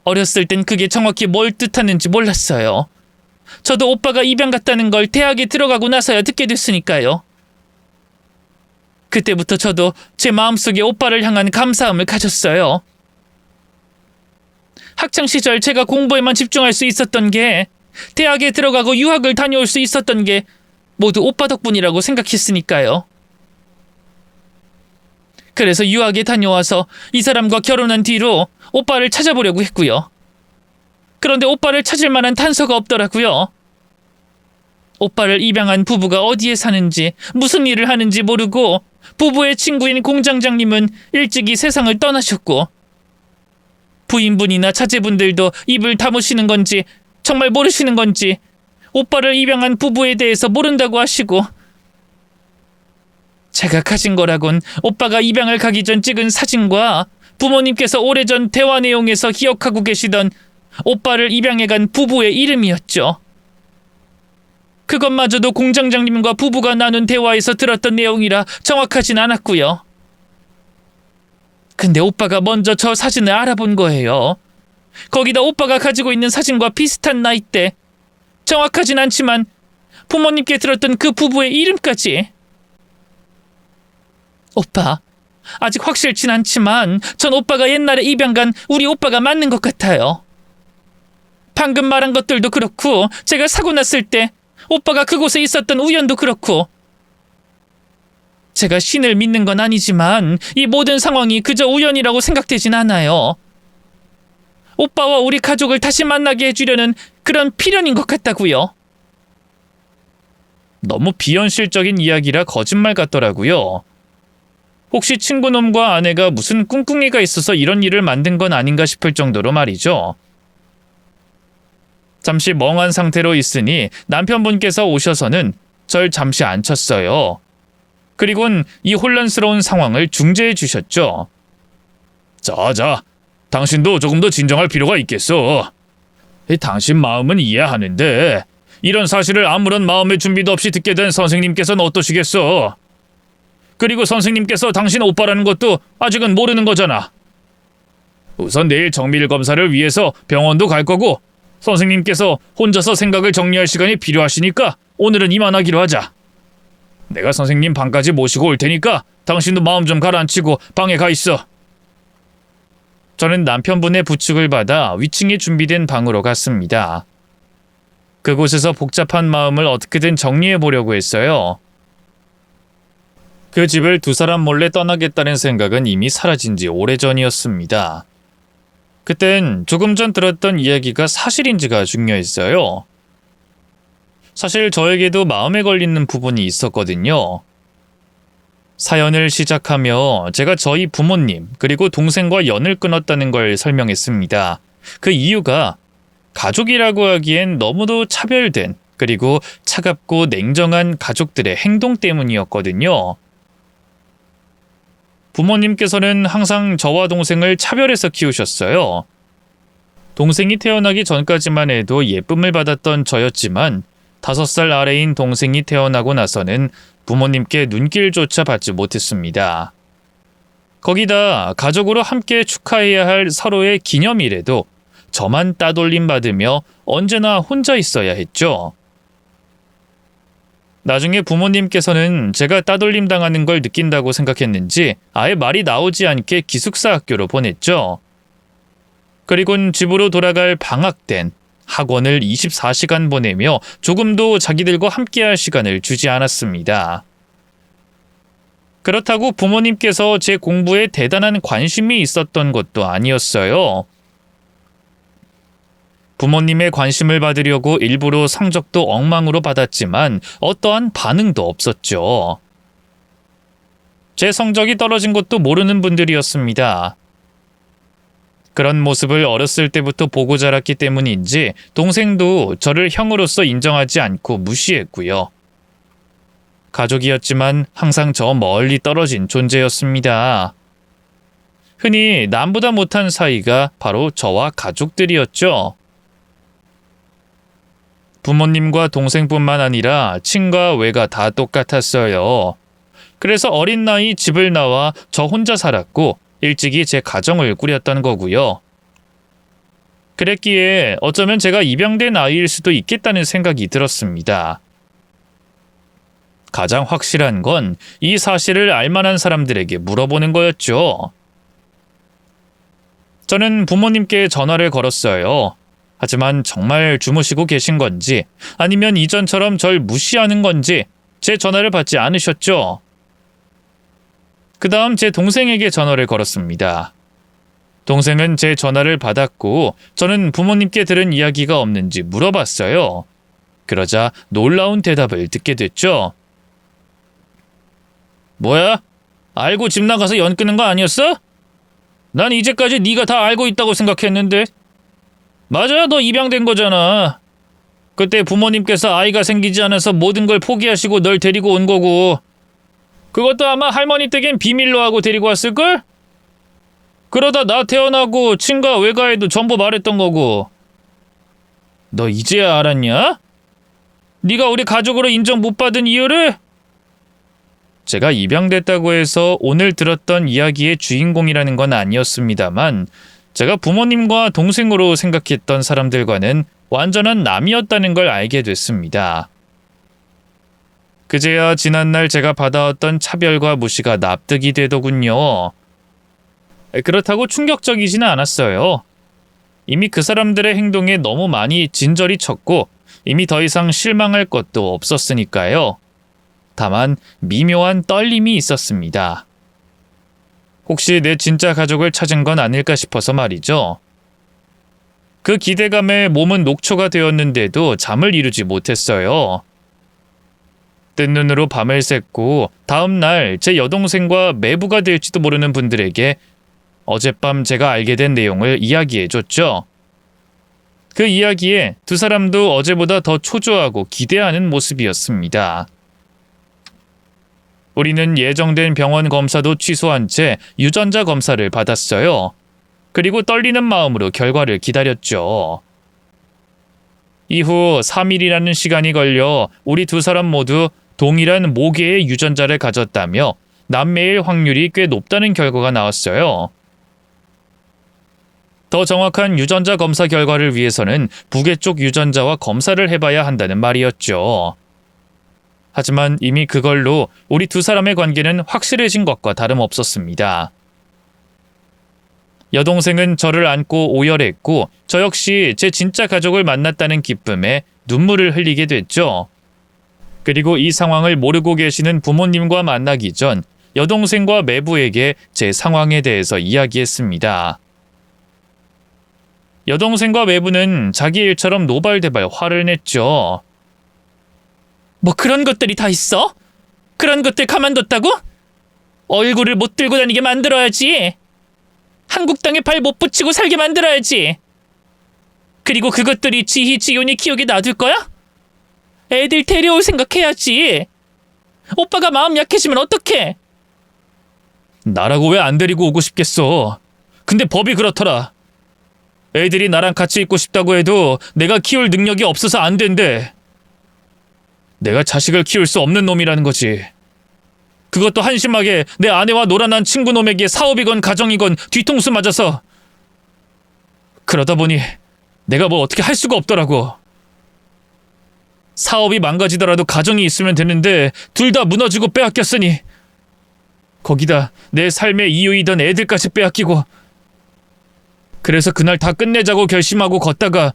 어렸을 땐 그게 정확히 뭘 뜻하는지 몰랐어요. 저도 오빠가 입양 갔다는 걸 대학에 들어가고 나서야 듣게 됐으니까요. 그때부터 저도 제 마음속에 오빠를 향한 감사함을 가졌어요. 학창시절 제가 공부에만 집중할 수 있었던 게, 대학에 들어가고 유학을 다녀올 수 있었던 게 모두 오빠 덕분이라고 생각했으니까요. 그래서 유학에 다녀와서 이 사람과 결혼한 뒤로 오빠를 찾아보려고 했고요. 그런데 오빠를 찾을 만한 단서가 없더라고요. 오빠를 입양한 부부가 어디에 사는지, 무슨 일을 하는지 모르고 부부의 친구인 공장장님은 일찍이 세상을 떠나셨고 부인분이나 자제분들도 입을 다무시는 건지 정말 모르시는 건지 오빠를 입양한 부부에 대해서 모른다고 하시고, 제가 가진 거라곤 오빠가 입양을 가기 전 찍은 사진과 부모님께서 오래전 대화 내용에서 기억하고 계시던 오빠를 입양해간 부부의 이름이었죠. 그것마저도 공장장님과 부부가 나눈 대화에서 들었던 내용이라 정확하진 않았고요. 근데 오빠가 먼저 저 사진을 알아본 거예요. 거기다 오빠가 가지고 있는 사진과 비슷한 나이대, 정확하진 않지만 부모님께 들었던 그 부부의 이름까지. 오빠, 아직 확실진 않지만 전 오빠가 옛날에 입양 간 우리 오빠가 맞는 것 같아요. 방금 말한 것들도 그렇고 제가 사고 났을 때 오빠가 그곳에 있었던 우연도 그렇고, 제가 신을 믿는 건 아니지만 이 모든 상황이 그저 우연이라고 생각되진 않아요. 오빠와 우리 가족을 다시 만나게 해주려는 그런 필연인 것 같다고요. 너무 비현실적인 이야기라 거짓말 같더라고요. 혹시 친구놈과 아내가 무슨 꿍꿍이가 있어서 이런 일을 만든 건 아닌가 싶을 정도로 말이죠. 잠시 멍한 상태로 있으니 남편분께서 오셔서는 절 잠시 앉혔어요. 그리곤 이 혼란스러운 상황을 중재해 주셨죠. 자, 당신도 조금 더 진정할 필요가 있겠어. 당신 마음은 이해하는데 이런 사실을 아무런 마음의 준비도 없이 듣게 된 선생님께서는 어떠시겠어? 그리고 선생님께서 당신 오빠라는 것도 아직은 모르는 거잖아. 우선 내일 정밀 검사를 위해서 병원도 갈 거고 선생님께서 혼자서 생각을 정리할 시간이 필요하시니까 오늘은 이만하기로 하자. 내가 선생님 방까지 모시고 올 테니까 당신도 마음 좀 가라앉히고 방에 가 있어. 저는 남편분의 부축을 받아 위층에 준비된 방으로 갔습니다. 그곳에서 복잡한 마음을 어떻게든 정리해 보려고 했어요. 그 집을 두 사람 몰래 떠나겠다는 생각은 이미 사라진 지 오래전이었습니다. 그땐 조금 전 들었던 이야기가 사실인지가 중요했어요. 사실 저에게도 마음에 걸리는 부분이 있었거든요. 사연을 시작하며 제가 저희 부모님 그리고 동생과 연을 끊었다는 걸 설명했습니다. 그 이유가 가족이라고 하기엔 너무도 차별된 그리고 차갑고 냉정한 가족들의 행동 때문이었거든요. 부모님께서는 항상 저와 동생을 차별해서 키우셨어요. 동생이 태어나기 전까지만 해도 예쁨을 받았던 저였지만 5살 아래인 동생이 태어나고 나서는 부모님께 눈길조차 받지 못했습니다. 거기다 가족으로 함께 축하해야 할 서로의 기념일에도 저만 따돌림 받으며 언제나 혼자 있어야 했죠. 나중에 부모님께서는 제가 따돌림 당하는 걸 느낀다고 생각했는지 아예 말이 나오지 않게 기숙사 학교로 보냈죠. 그리곤 집으로 돌아갈 방학 땐 학원을 24시간 보내며 조금도 자기들과 함께할 시간을 주지 않았습니다. 그렇다고 부모님께서 제 공부에 대단한 관심이 있었던 것도 아니었어요. 부모님의 관심을 받으려고 일부러 성적도 엉망으로 받았지만 어떠한 반응도 없었죠. 제 성적이 떨어진 것도 모르는 분들이었습니다. 그런 모습을 어렸을 때부터 보고 자랐기 때문인지 동생도 저를 형으로서 인정하지 않고 무시했고요. 가족이었지만 항상 저 멀리 떨어진 존재였습니다. 흔히 남보다 못한 사이가 바로 저와 가족들이었죠. 부모님과 동생뿐만 아니라 친가 외가 다 똑같았어요. 그래서 어린 나이 집을 나와 저 혼자 살았고 일찍이 제 가정을 꾸렸던 거고요. 그랬기에 어쩌면 제가 입양된 아이일 수도 있겠다는 생각이 들었습니다. 가장 확실한 건 이 사실을 알만한 사람들에게 물어보는 거였죠. 저는 부모님께 전화를 걸었어요. 하지만 정말 주무시고 계신 건지 아니면 이전처럼 절 무시하는 건지 제 전화를 받지 않으셨죠. 그 다음 제 동생에게 전화를 걸었습니다. 동생은 제 전화를 받았고 저는 부모님께 들은 이야기가 없는지 물어봤어요. 그러자 놀라운 대답을 듣게 됐죠. 뭐야? 알고 집 나가서 연 끄는 거 아니었어? 난 이제까지 네가 다 알고 있다고 생각했는데. 맞아, 너 입양된 거잖아. 그때 부모님께서 아이가 생기지 않아서 모든 걸 포기하시고 널 데리고 온 거고 그것도 아마 할머니 댁엔 비밀로 하고 데리고 왔을걸? 그러다 나 태어나고 친가 외가에도 전부 말했던 거고. 너 이제야 알았냐? 네가 우리 가족으로 인정 못 받은 이유를? 제가 입양됐다고 해서 오늘 들었던 이야기의 주인공이라는 건 아니었습니다만 제가 부모님과 동생으로 생각했던 사람들과는 완전한 남이었다는 걸 알게 됐습니다. 그제야 지난날 제가 받아왔던 차별과 무시가 납득이 되더군요. 그렇다고 충격적이지는 않았어요. 이미 그 사람들의 행동에 너무 많이 진저리 쳤고 이미 더 이상 실망할 것도 없었으니까요. 다만 미묘한 떨림이 있었습니다. 혹시 내 진짜 가족을 찾은 건 아닐까 싶어서 말이죠. 그 기대감에 몸은 녹초가 되었는데도 잠을 이루지 못했어요. 뜬 눈으로 밤을 샜고 다음 날 제 여동생과 매부가 될지도 모르는 분들에게 어젯밤 제가 알게 된 내용을 이야기해줬죠. 그 이야기에 두 사람도 어제보다 더 초조하고 기대하는 모습이었습니다. 우리는 예정된 병원 검사도 취소한 채 유전자 검사를 받았어요. 그리고 떨리는 마음으로 결과를 기다렸죠. 이후 3일이라는 시간이 걸려 우리 두 사람 모두 동일한 모계의 유전자를 가졌다며 남매일 확률이 꽤 높다는 결과가 나왔어요. 더 정확한 유전자 검사 결과를 위해서는 부계 쪽 유전자와 검사를 해봐야 한다는 말이었죠. 하지만 이미 그걸로 우리 두 사람의 관계는 확실해진 것과 다름없었습니다. 여동생은 저를 안고 오열했고 저 역시 제 진짜 가족을 만났다는 기쁨에 눈물을 흘리게 됐죠. 그리고 이 상황을 모르고 계시는 부모님과 만나기 전 여동생과 매부에게 제 상황에 대해서 이야기했습니다. 여동생과 매부는 자기 일처럼 노발대발 화를 냈죠. 뭐 그런 것들이 다 있어? 그런 것들 가만뒀다고? 얼굴을 못 들고 다니게 만들어야지. 한국 땅에 발 못 붙이고 살게 만들어야지. 그리고 그것들이 지희지윤이 기억에 놔둘 거야? 애들 데려올 생각해야지. 오빠가 마음 약해지면 어떡해? 나라고 왜 안 데리고 오고 싶겠어. 근데 법이 그렇더라. 애들이 나랑 같이 있고 싶다고 해도 내가 키울 능력이 없어서 안 된대. 내가 자식을 키울 수 없는 놈이라는 거지. 그것도 한심하게 내 아내와 놀아난 친구 놈에게 사업이건 가정이건 뒤통수 맞아서. 그러다 보니 내가 뭐 어떻게 할 수가 없더라고. 사업이 망가지더라도 가정이 있으면 되는데 둘 다 무너지고 빼앗겼으니 거기다 내 삶의 이유이던 애들까지 빼앗기고. 그래서 그날 다 끝내자고 결심하고 걷다가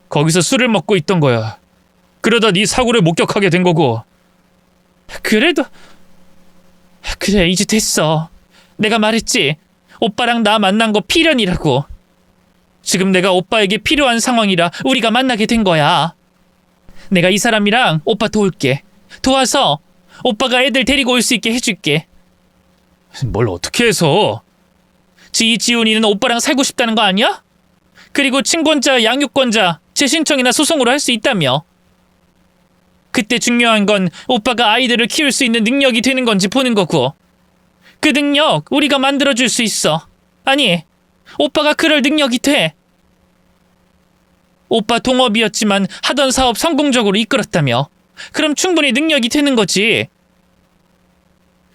거기서 술을 먹고 있던 거야. 그러다 네 사고를 목격하게 된 거고. 그래도 그래 이제 됐어. 내가 말했지. 오빠랑 나 만난 거 필연이라고. 지금 내가 오빠에게 필요한 상황이라 우리가 만나게 된 거야. 내가 이 사람이랑 오빠 도울게. 도와서 오빠가 애들 데리고 올 수 있게 해줄게. 뭘 어떻게 해서? 지희지훈이는 오빠랑 살고 싶다는 거 아니야? 그리고 친권자, 양육권자 재신청이나 소송으로 할 수 있다며. 그때 중요한 건 오빠가 아이들을 키울 수 있는 능력이 되는 건지 보는 거고. 그 능력 우리가 만들어줄 수 있어. 아니, 오빠가 그럴 능력이 돼. 오빠 동업이었지만 하던 사업 성공적으로 이끌었다며. 그럼 충분히 능력이 되는 거지.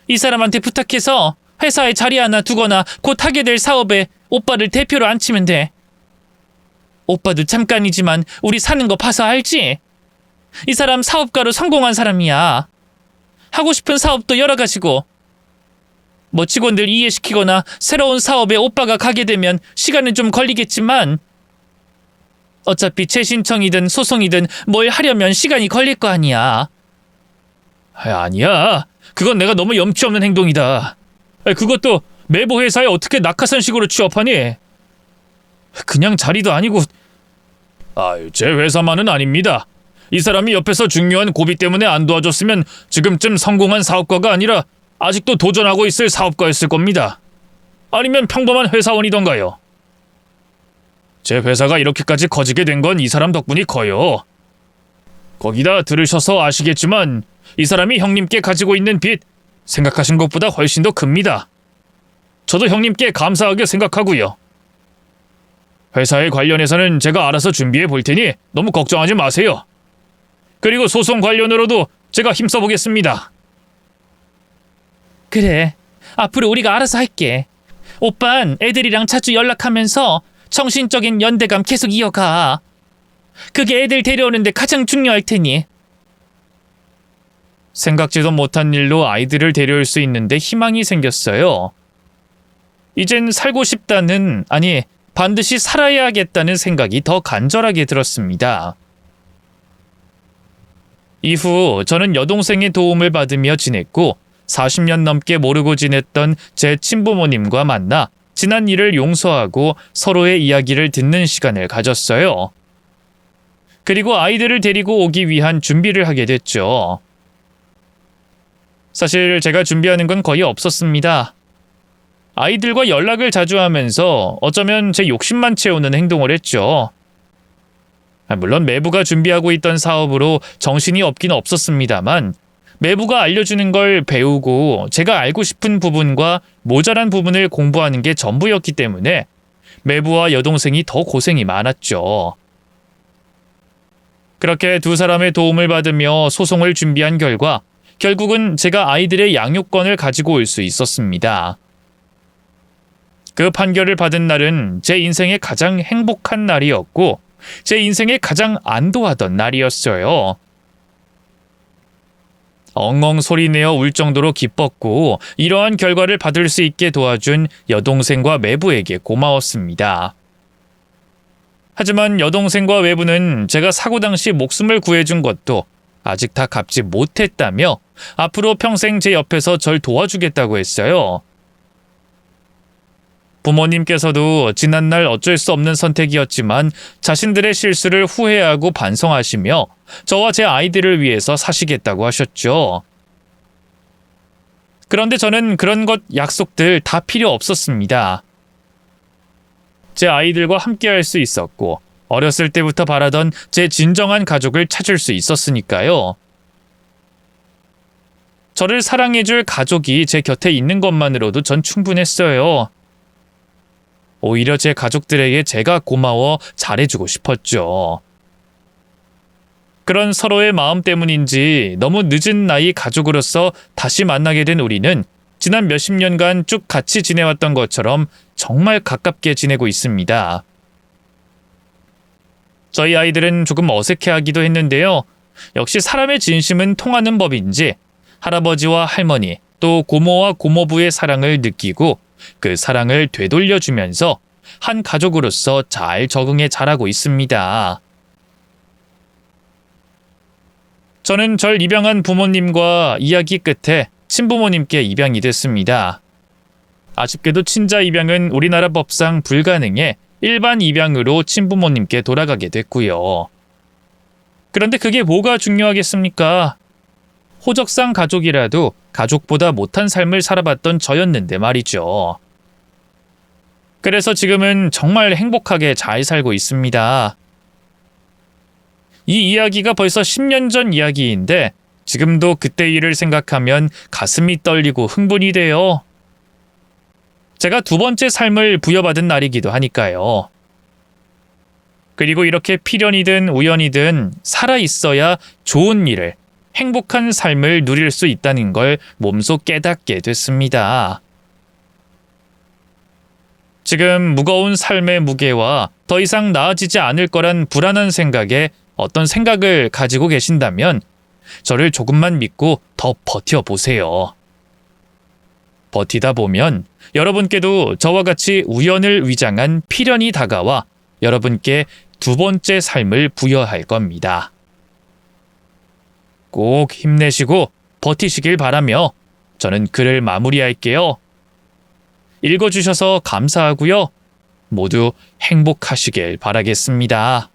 이 사람한테 부탁해서 회사에 자리 하나 두거나 곧 하게 될 사업에 오빠를 대표로 앉히면 돼. 오빠도 잠깐이지만 우리 사는 거 봐서 알지? 이 사람 사업가로 성공한 사람이야. 하고 싶은 사업도 여러 가지고. 뭐 직원들 이해시키거나 새로운 사업에 오빠가 가게 되면 시간은 좀 걸리겠지만 어차피 재신청이든 소송이든 뭘 하려면 시간이 걸릴 거 아니야. 아니야. 그건 내가 너무 염치 없는 행동이다. 그것도 매부 회사에 어떻게 낙하산식으로 취업하니? 그냥 자리도 아니고. 제 회사만은 아닙니다. 이 사람이 옆에서 중요한 고비 때문에 안 도와줬으면 지금쯤 성공한 사업가가 아니라 아직도 도전하고 있을 사업가였을 겁니다. 아니면 평범한 회사원이던가요. 제 회사가 이렇게까지 커지게 된 건 이 사람 덕분이 커요. 거기다 들으셔서 아시겠지만 이 사람이 형님께 가지고 있는 빚 생각하신 것보다 훨씬 더 큽니다. 저도 형님께 감사하게 생각하고요. 회사에 관련해서는 제가 알아서 준비해 볼 테니 너무 걱정하지 마세요. 그리고 소송 관련으로도 제가 힘써보겠습니다. 그래, 앞으로 우리가 알아서 할게. 오빤 애들이랑 자주 연락하면서 정신적인 연대감 계속 이어가. 그게 애들 데려오는데 가장 중요할 테니. 생각지도 못한 일로 아이들을 데려올 수 있는데 희망이 생겼어요. 이젠 살고 싶다는, 아니 반드시 살아야겠다는 생각이 더 간절하게 들었습니다. 이후 저는 여동생의 도움을 받으며 지냈고 40년 넘게 모르고 지냈던 제 친부모님과 만나 지난 일을 용서하고 서로의 이야기를 듣는 시간을 가졌어요. 그리고 아이들을 데리고 오기 위한 준비를 하게 됐죠. 사실 제가 준비하는 건 거의 없었습니다. 아이들과 연락을 자주 하면서 어쩌면 제 욕심만 채우는 행동을 했죠. 물론 매부가 준비하고 있던 사업으로 정신이 없긴 없었습니다만 매부가 알려주는 걸 배우고 제가 알고 싶은 부분과 모자란 부분을 공부하는 게 전부였기 때문에 매부와 여동생이 더 고생이 많았죠. 그렇게 두 사람의 도움을 받으며 소송을 준비한 결과 결국은 제가 아이들의 양육권을 가지고 올 수 있었습니다. 그 판결을 받은 날은 제 인생의 가장 행복한 날이었고 제 인생의 가장 안도하던 날이었어요. 엉엉 소리내어 울 정도로 기뻤고 이러한 결과를 받을 수 있게 도와준 여동생과 매부에게 고마웠습니다. 하지만 여동생과 매부는 제가 사고 당시 목숨을 구해준 것도 아직 다 갚지 못했다며 앞으로 평생 제 옆에서 절 도와주겠다고 했어요. 부모님께서도 지난날 어쩔 수 없는 선택이었지만 자신들의 실수를 후회하고 반성하시며 저와 제 아이들을 위해서 사시겠다고 하셨죠. 그런데 저는 그런 것 약속들 다 필요 없었습니다. 제 아이들과 함께 할 수 있었고 어렸을 때부터 바라던 제 진정한 가족을 찾을 수 있었으니까요. 저를 사랑해줄 가족이 제 곁에 있는 것만으로도 전 충분했어요. 오히려 제 가족들에게 제가 고마워 잘해주고 싶었죠. 그런 서로의 마음 때문인지 너무 늦은 나이 가족으로서 다시 만나게 된 우리는 지난 몇십 년간 쭉 같이 지내왔던 것처럼 정말 가깝게 지내고 있습니다. 저희 아이들은 조금 어색해하기도 했는데요. 역시 사람의 진심은 통하는 법인지 할아버지와 할머니 또 고모와 고모부의 사랑을 느끼고 그 사랑을 되돌려주면서 한 가족으로서 잘 적응해 자라고 있습니다. 저는 절 입양한 부모님과 이야기 끝에 친부모님께 입양이 됐습니다. 아쉽게도 친자 입양은 우리나라 법상 불가능해 일반 입양으로 친부모님께 돌아가게 됐고요. 그런데 그게 뭐가 중요하겠습니까? 호적상 가족이라도 가족보다 못한 삶을 살아봤던 저였는데 말이죠. 그래서 지금은 정말 행복하게 잘 살고 있습니다. 이 이야기가 벌써 10년 전 이야기인데 지금도 그때 일을 생각하면 가슴이 떨리고 흥분이 돼요. 제가 두 번째 삶을 부여받은 날이기도 하니까요. 그리고 이렇게 필연이든 우연이든 살아있어야 좋은 일을, 행복한 삶을 누릴 수 있다는 걸 몸소 깨닫게 됐습니다. 지금 무거운 삶의 무게와 더 이상 나아지지 않을 거란 불안한 생각에 어떤 생각을 가지고 계신다면 저를 조금만 믿고 더 버텨보세요. 버티다 보면 여러분께도 저와 같이 우연을 위장한 필연이 다가와 여러분께 두 번째 삶을 부여할 겁니다. 꼭 힘내시고 버티시길 바라며 저는 글을 마무리할게요. 읽어주셔서 감사하고요. 모두 행복하시길 바라겠습니다.